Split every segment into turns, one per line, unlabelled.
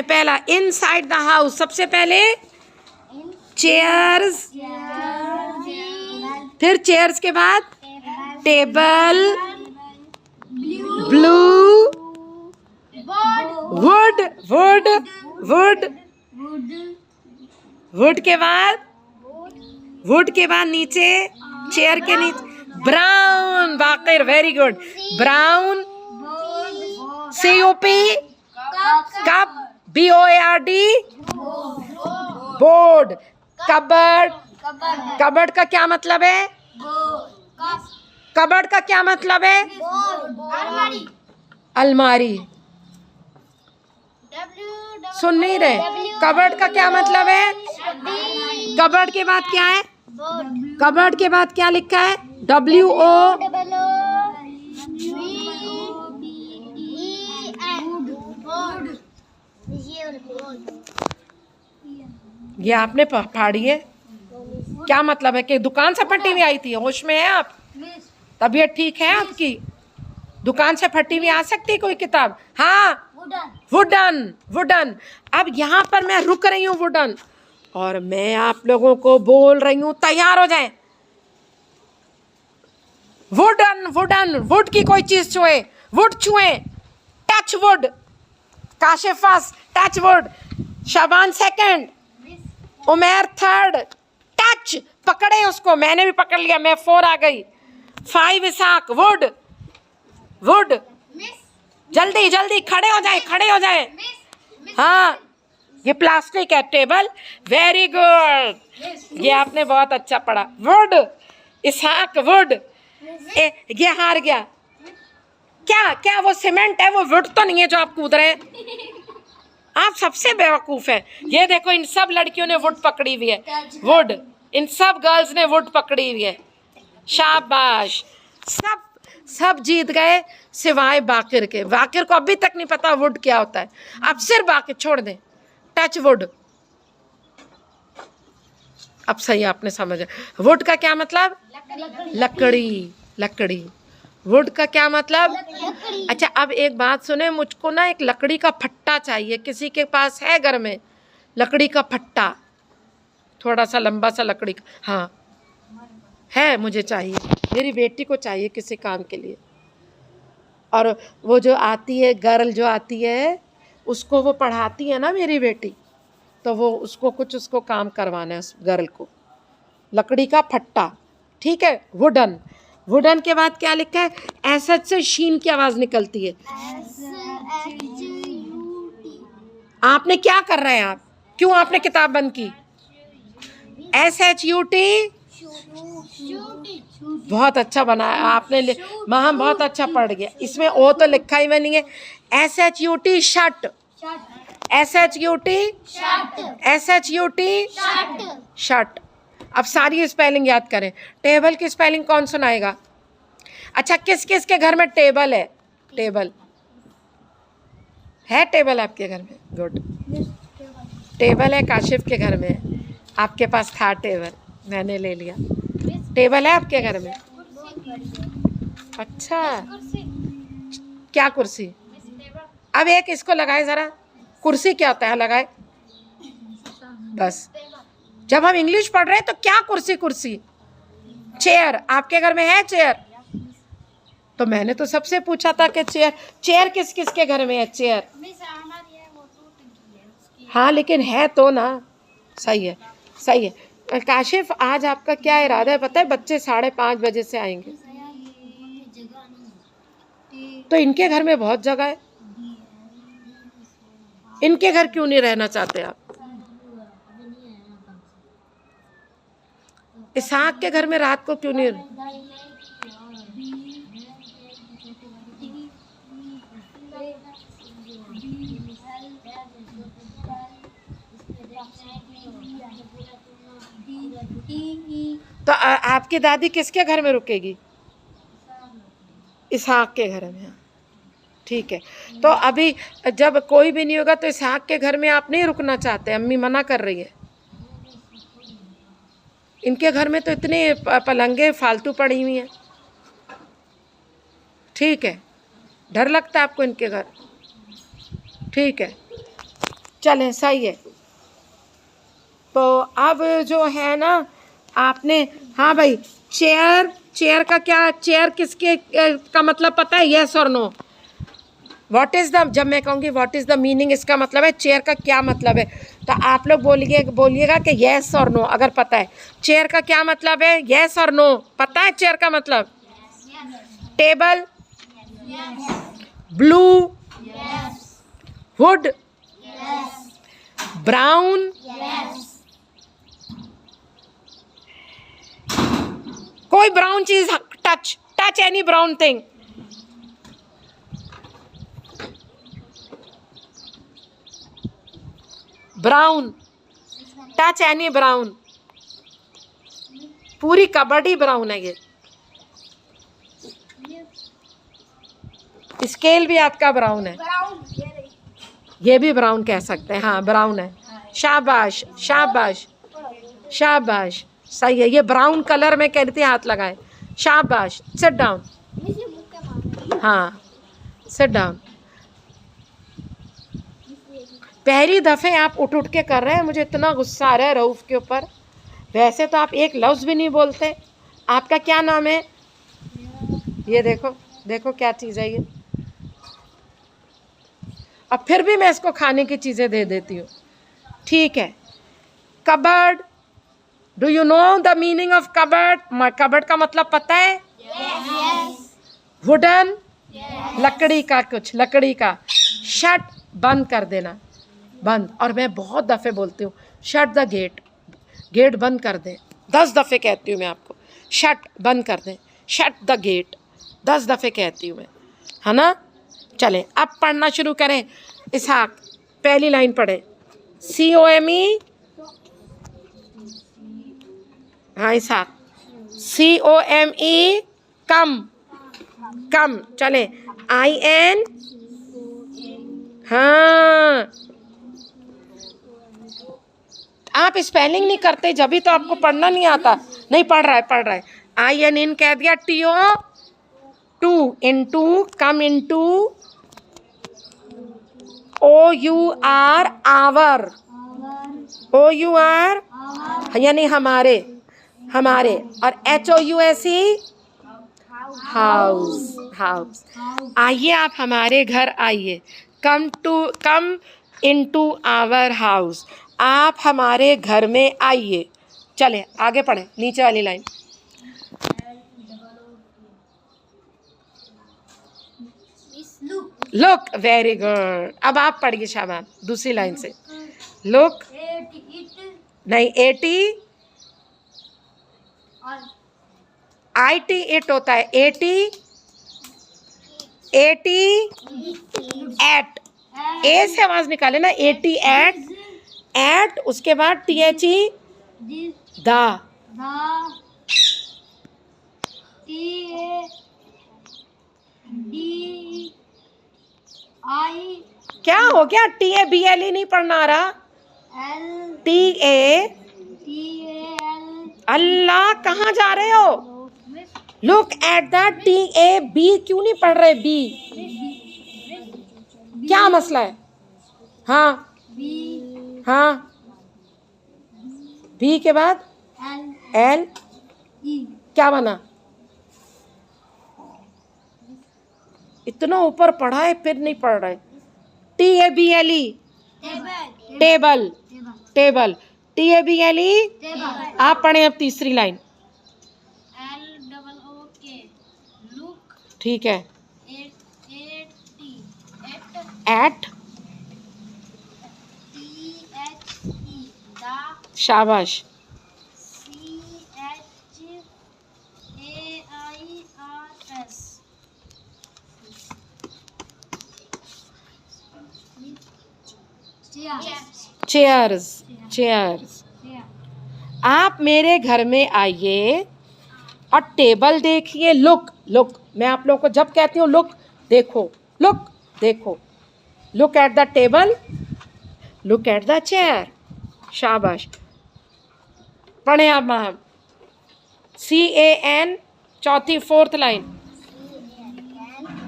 पहला inside the house, सबसे पहले चेयर्स, फिर चेयर्स के बाद table, blue, wood, wood, wood, wood के बाद, वुड के बाद नीचे चेयर के नीचे brown, Baqir very good, brown, CUP, cup, BOARD, board, cupboard, cupboard का क्या मतलब है? कबर्ड का क्या मतलब है? अलमारी। सुन नहीं रहे? कबर्ड का क्या मतलब है? कबर्ड के बाद क्या है? कबर्ड के बाद क्या लिखा है? WO, ये आपने पढ़ी है? क्या मतलब है? कि दुकान से फटी हुई आई थी? होश में है आप? तबीयत ठीक है आपकी? दुकान से फटी हुई आ सकती है कोई किताब? हाँ, वुडन, वुडन। अब यहाँ पर मैं रुक रही हूँ वुडन, और मैं आप लोगों को बोल रही हूँ तैयार हो जाएं। वुडन, वुडन, वुड की कोई चीज छुए, वुड छुए, touch wood, Kashif first, touch wood, Shaban second, Umer third, touch, पकड़े उसको, मैंने भी पकड़ लिया, मैं 4 आ गई, 5 इसाक, वुड, वुड, जल्दी जल्दी खड़े हो जाए, खड़े हो जाए। हाँ, ये प्लास्टिक है, टेबल, वेरी गुड, ये आपने बहुत अच्छा पढ़ा। वुड, इसाक, वुड, ये हार गया। क्या क्या वो सीमेंट है? वो वुड तो नहीं है जो आप कूद रहे हैं। आप सबसे बेवकूफ हैं। ये देखो, इन सब लड़कियों ने वुड पकड़ी हुई है, वुड, इन सब गर्ल्स ने वुड पकड़ी हुई है। शाबाश, सब सब जीत गए सिवाय बाकिर के। बाकिर को अभी तक नहीं पता वुड क्या होता है। अब सिर्फ बाकिर छोड़ दें, टच वुड। अब सही आपने समझा। वुड का क्या मतलब? लकड़ी, लकड़ी। वुड का क्या मतलब? अच्छा, अब एक बात सुने, मुझको ना एक लकड़ी का फट्टा चाहिए। किसी के पास है घर में लकड़ी का फट्टा? थोड़ा सा लंबा सा लकड़ी का। हाँ है, मुझे चाहिए, मेरी बेटी को चाहिए किसी काम के लिए। और वो जो आती है, गर्ल जो आती है, उसको वो पढ़ाती है ना मेरी बेटी, तो वो उसको कुछ उसको काम करवाना है, उस गर्ल को। लकड़ी का फट्टा, ठीक है। वुडन, वुडन के बाद क्या लिखा है? एसएच से शीन की आवाज निकलती है। आपने क्या कर रहे हैं आप? क्यों आपने किताब बंद की? SHUT, बहुत अच्छा बनाया आपने, हम बहुत अच्छा पढ़ गया। इसमें ओ तो लिखा ही नहीं है। SHUT, shut, SHUT, SHUT, shut. अब सारी स्पेलिंग याद करें। टेबल की स्पेलिंग कौन सुनाएगा? अच्छा, किस किस के घर में टेबल है? टेबल है? टेबल आपके घर में? गुड, टेबल है काशिफ के घर में। आपके पास था टेबल, मैंने ले लिया। टेबल है आपके घर में? अच्छा, क्या कुर्सी? अब एक इसको लगाए जरा, कुर्सी क्या होता है? लगाए बस। जब हम इंग्लिश पढ़ रहे हैं तो क्या कुर्सी? कुर्सी, चेयर। आपके घर में है चेयर? तो मैंने तो सबसे पूछा था कि चेयर, चेयर किस किस के घर में है? चेयर, हाँ, लेकिन है तो ना। सही है, सही है। काशिफ, आज आपका क्या इरादा है पता है? बच्चे 5:30 बजे से आएंगे, तो इनके घर में बहुत जगह है। इनके घर क्यों नहीं रहना चाहते आप? इसहाक के घर में रात को क्यों नहीं? तो आपकी दादी किसके घर में रुकेगी? इसहाक के घर में। ठीक है, तो अभी जब कोई भी नहीं होगा तो इसहाक के घर में आप नहीं रुकना चाहते? अम्मी मना कर रही है। इनके घर में तो इतने पलंगे फालतू पड़ी हुई हैं। ठीक है, डर लगता है आपको इनके घर? ठीक है। चले सही है। तो अब जो है ना आपने, हाँ भाई, चेयर, चेयर का क्या, चेयर किसके का मतलब पता है? यस और नो। व्हाट इज़ द, जब मैं कहूँगी व्हाट इज़ द मीनिंग, इसका मतलब है चेयर का क्या मतलब है, तो आप लोग बोलिएगा कि यस और नो अगर पता है। चेयर का क्या मतलब है? यस और नो पता है चेयर का मतलब? टेबल, ब्लू, वुड, ब्राउन, कोई ब्राउन चीज, touch any brown thing. Brown, touch any brown. पूरी कबर्ड ही ब्राउन है। ये स्केल भी आपका ब्राउन है, ये भी ब्राउन कह सकते हैं। हाँ ब्राउन है। शाबाश शाबाश शाबाश, सही है। ये ब्राउन कलर में कहती हाथ लगाए। शाबाश, सिट डाउन। हाँ सिट डाउन। पहली दफे आप उठ के कर रहे हैं, मुझे इतना गुस्सा आ रहा है रऊफ के ऊपर। वैसे तो आप एक लफ्ज़ भी नहीं बोलते। आपका क्या नाम है? ये देखो देखो क्या चीज़ है ये। अब फिर भी मैं इसको खाने की चीज़ें दे देती हूँ। ठीक है। Cupboard, do you know the meaning of cupboard? Cupboard का मतलब पता है? वुडन, लकड़ी का, कुछ लकड़ी का। शट, बंद कर देना, बंद। और मैं बहुत दफ़े बोलती हूँ शट द गेट, गेट बंद कर दे। 10 दफ़े कहती हूँ मैं आपको, शट बंद कर दे, शट द गेट 10 दफ़े कहती हूँ मैं, है ना। चलें अब पढ़ना शुरू करें। इसहाक पहली लाइन पढ़े। COME, हाँ इसहाक, COME, कम, कम। चले IN, हाँ आप स्पेलिंग नहीं करते, जब भी तो आपको पढ़ना नहीं आता। नहीं पढ़ रहा है। IN कह दिया। TO, to, into, come into. OUR, our, OUR यानी हमारे, हमारे। और HOUSE, हाउस, हाउस। आइए आप हमारे घर आइए। कम इनटू आवर हाउस, आप हमारे घर में आइए। चले आगे पढ़े, नीचे वाली लाइन। Look, very good. अब आप पढ़िए शाबाश, दूसरी लाइन से। लुक, नहीं, 80, IT इट होता है। 80 एट, ए से आवाज निकाले ना। 80 एट, उसके बाद THE, दा, क्या हो गया? TABLE नहीं पढ़ना आ रहा? TA, अल्लाह कहाँ जा रहे हो? लुक एट द TAB, क्यों नहीं पढ़ रहे? B, क्या मसला है? हाँ हाँ, B के बाद L, क्या बना? इतना ऊपर पढ़ा है फिर नहीं पढ़ रहे। TABLE, table, table. TABLE, आप पढ़े अब तीसरी लाइन। ठीक है। एट, शाबाश। Chairs, chairs. आप मेरे घर में आइए और टेबल देखिए। लुक, लुक, मैं आप लोगों को जब कहती हूँ लुक, देखो, लुक, देखो। Look at the table, look at the chair. शाबाश। पढ़े आप। CAN, चौथी, 4th लाइन।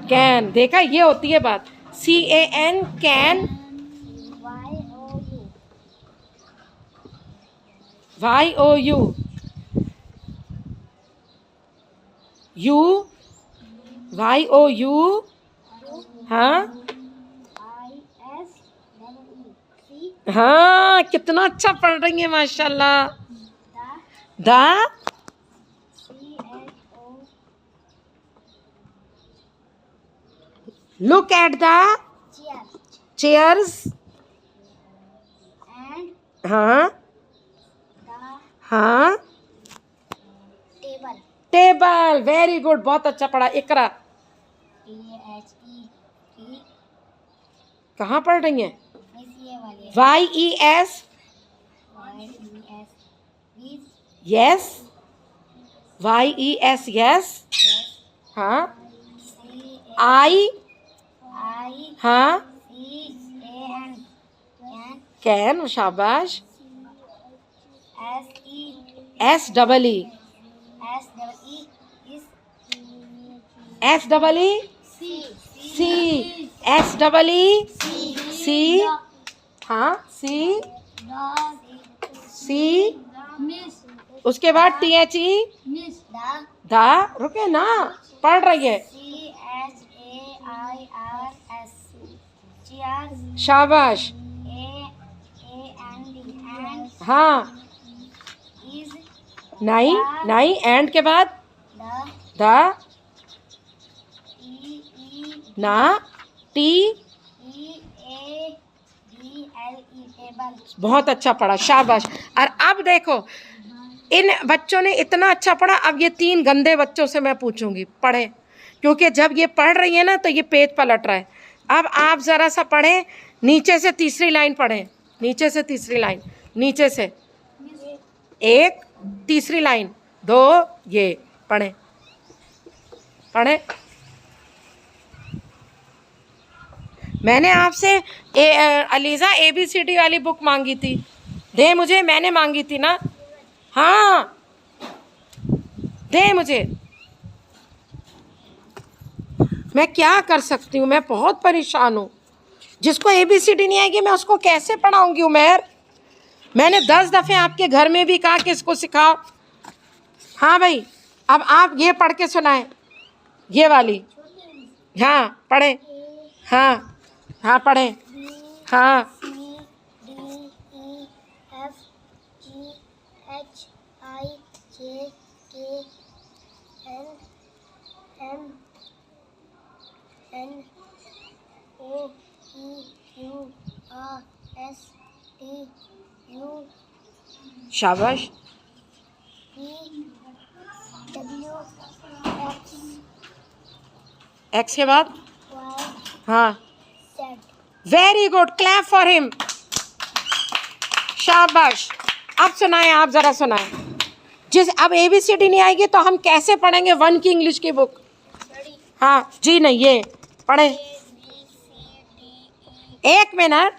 कैन, देखा ये होती है बात। CAN, can, YOU. U. YOU. हाँ हाँ, कितना अच्छा पढ़ रही है माशाल्लाह। The look at the chairs. हाँ हाँ, टेबल, वेरी गुड, बहुत अच्छा पढ़ा। इकरा कहाँ पढ़ रही हैं? YES, yes, YES, yes. हाँ, I, हाँ, कैन, शाबाश। SEE, C, हाँ, C, उसके बाद THE, दा, रुके ना, पढ़ रही है। शाबाश। हाँ, नहीं, एंड के बाद द, ना, T, बहुत अच्छा पढ़ा, शाबाश। और अब देखो, इन बच्चों ने इतना अच्छा पढ़ा। अब ये 3 गंदे बच्चों से मैं पूछूंगी, पढ़े, क्योंकि जब ये पढ़ रही है ना तो ये पेज पलट रहा है। अब आप जरा सा पढ़ें, नीचे से तीसरी लाइन पढ़ें, नीचे से तीसरी लाइन, नीचे से 1 तीसरी लाइन, 2 ये पढ़ें, पढ़ें। मैंने आपसे अलीज़ा ABCD वाली बुक मांगी थी, दे मुझे, मैंने मांगी थी ना। हाँ, दे मुझे। मैं क्या कर सकती हूँ, मैं बहुत परेशान हूँ। जिसको ABCD नहीं आएगी मैं उसको कैसे पढ़ाऊँगी उमैर? मैंने 10 दफ़े आपके घर में भी कहा कि इसको सिखाओ। हाँ भाई, अब आप ये पढ़ के सुनाएं, ये वाली। हाँ पढ़ें, हाँ हाँ पढ़ें, हाँ। शाबाश। एक्स के बाद, हाँ, very good, clap for him, शाबाश। अब सुनाएं, आप जरा सुनाएं। अब ABCD नहीं आएगी तो हम कैसे पढ़ेंगे 1 की इंग्लिश की बुक? हाँ जी, नहीं, ये पढ़े। 1 मिनट,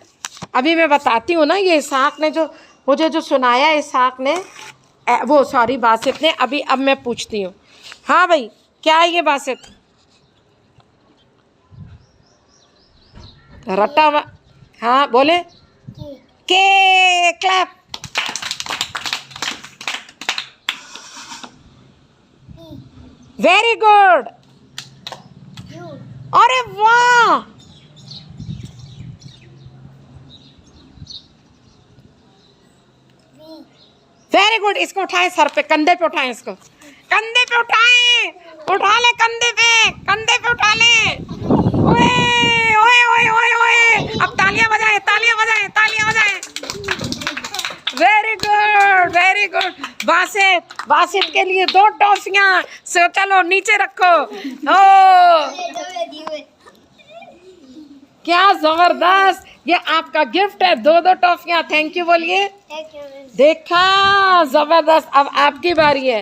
अभी मैं बताती हूँ ना। ये इसहाक ने जो मुझे जो सुनाया, इसहाक ने, वो सॉरी बासित ने। अब मैं पूछती हूँ। हाँ भाई, क्या है ये बासित? रट्टा। हाँ बोले, के, क्लैप। वेरी गुड, अरे वाह, वेरी गुड। इसको उठाएं सर पे, कंधे पे उठाएं, इसको कंधे पे उठाएं, उठा ले कंधे पे उठा ले। ओए ओए ओए ओए ओए, अब तालियां बजाएं, तालियां बजाएं, तालियां बजाएं। Very good, very good. Basit के लिए 2 टॉफियां। सो चलो नीचे रखो। ओ क्या जबरदस्त, ये आपका गिफ्ट है, 2 टॉफियां। थैंक यू बोलिए। देखा, जबरदस्त। अब आपकी बारी है।